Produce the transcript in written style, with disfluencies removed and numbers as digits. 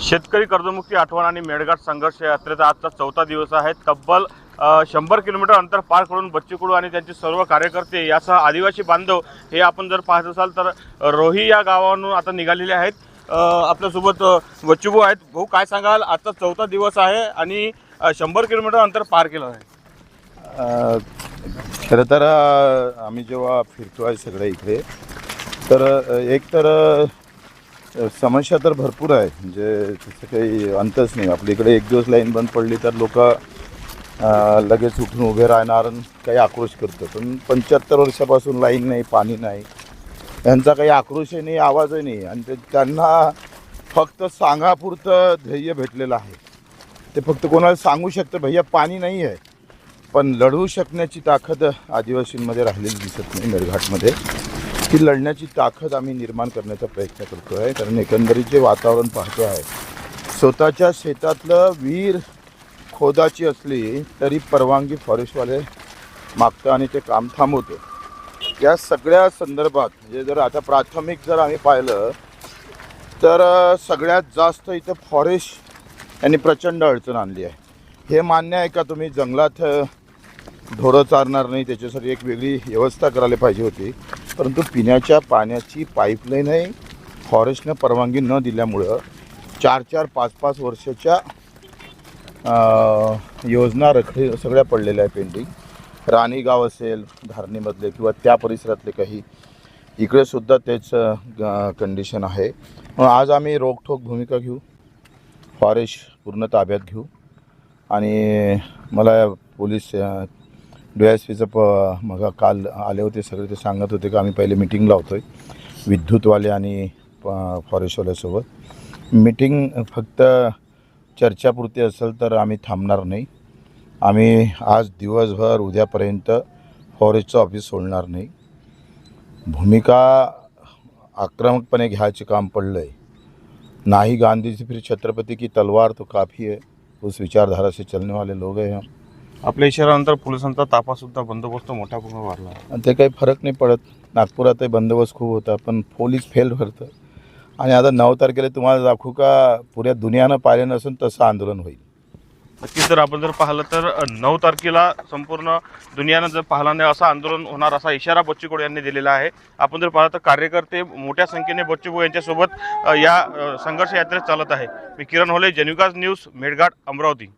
शेतकरी कर्जमुक्ती आठवण आणि मेळघाट संघर्ष यात्रेचा आजचा चौथा दिवस आहे। तब्बल 100 किलोमीटर अंतर पार करून बच्चू कडू आणि त्यांचे सर्व कार्यकर्ते यासह आदिवासी बांधव हे आपण जर पाहत असाल तर रोही या गावावरून आता निघालेले आहेत। आपल्यासोबत बच्चू भाऊ आहेत। भाऊ, काय सांगाल, आजचा चौथा दिवस आहे आणि 100 किलोमीटर अंतर पार केलं आहे। खरं तर आम्ही जेव्हा फिरतो आहे सगळे इकडे, तर एक तर समस्या तर भरपूर आहे, म्हणजे तसं काही अंतच नाही। आपल्या इकडे एक दिवस लाईन बंद पडली तर लोक लगेच उठून उभे राहणार आणि काही आक्रोश करतात। पण 75 वर्षापासून लाईन नाही, पाणी नाही, यांचा काही आक्रोशही नाही, आवाजही नाही, आणि त्यांना फक्त सांगापुरतं ध्येय भेटलेलं आहे। ते फक्त कोणाला सांगू शकतं भैया पाणी नाही आहे, पण लढू शकण्याची ताकद आदिवासींमध्ये राहिलेली दिसत नाही। मेळघाटमध्ये ती लढण्याची ताकद आम्ही निर्माण करण्याचा प्रयत्न करतो आहे। कारण एकंदरीत जे वातावरण पाहतो आहे, स्वतःच्या शेतातलं विहीर खोदाची असली तरी परवानगी फॉरेस्टवाले मागतं आणि ते काम थांबवतो। या सगळ्या संदर्भात म्हणजे जर आता प्राथमिक जर आम्ही पाहिलं तर सगळ्यात जास्त इथं फॉरेस्ट यांनी प्रचंड अडचण आणली आहे। हे मान्य आहे का तुम्ही जंगलात ढोरं चारणार नाही, त्याच्यासाठी एक वेगळी व्यवस्था करायला पाहिजे होती, परंतु पिण्याच्या पाण्याची पाईपलाईनही फॉरेस्टनं परवानगी न दिल्यामुळं 4-4, 5-5 वर्षाच्या योजना सगळ्या पडलेल्या आहे पेंडिंग। राणी गाव असेल धारणीमधले किंवा त्या परिसरातले काही, इकडेसुद्धा तेच कंडिशन आहे। मग आज आम्ही रोखठोक भूमिका घेऊ, फॉरेस्ट पूर्ण ताब्यात घेऊ। आणि मला पोलीस DSPचं मग काल आले होते सगळे, ते सांगत होते की आम्ही पहिले मीटिंग लावतो आहे विद्युतवाले आणि फॉरेस्टवाल्यासोबत। मीटिंग फक्त चर्चापुरती असेल तर आम्ही थांबणार नाही। आम्ही आज दिवसभर उद्यापर्यंत फॉरेस्टचं ऑफिस सोडणार नाही। भूमिका आक्रमकपणे घ्यायचे काम पडलं आहे। नाही गांधीजी फिर छत्रपती की तलवार तो काफ़ी है, उस विचारधारा से चलने वाले लोग हैं हम। आपल्या इशाऱ्यानंतर पोलिसांचा ताफासुद्धा बंदोबस्त मोठ्या प्रमाणात वाढला आहे। ते काही फरक नाही पडत। नागपुरातही बंदोबस्त खूप होता, पण पोलीस फेल करतं। आणि आता 9 तारखेला तुम्हाला दाखवू का पुऱ्या दुनियानं पाहिलं नसून तसं आंदोलन होईल। नक्कीच जर आपण पाहिलं तर 9 तारखेला संपूर्ण दुनियानं जर पाहिलं नाही असं आंदोलन होणार असा इशारा बच्चू कडू यांनी दिलेला आहे। आपण जर पाहिलं तर कार्यकर्ते मोठ्या संख्येने बच्चू कडू यांच्यासोबत या संघर्ष यात्रेत चालत आहे। मी किरण होले, जनविकास न्यूज, मेळघाट, अमरावती।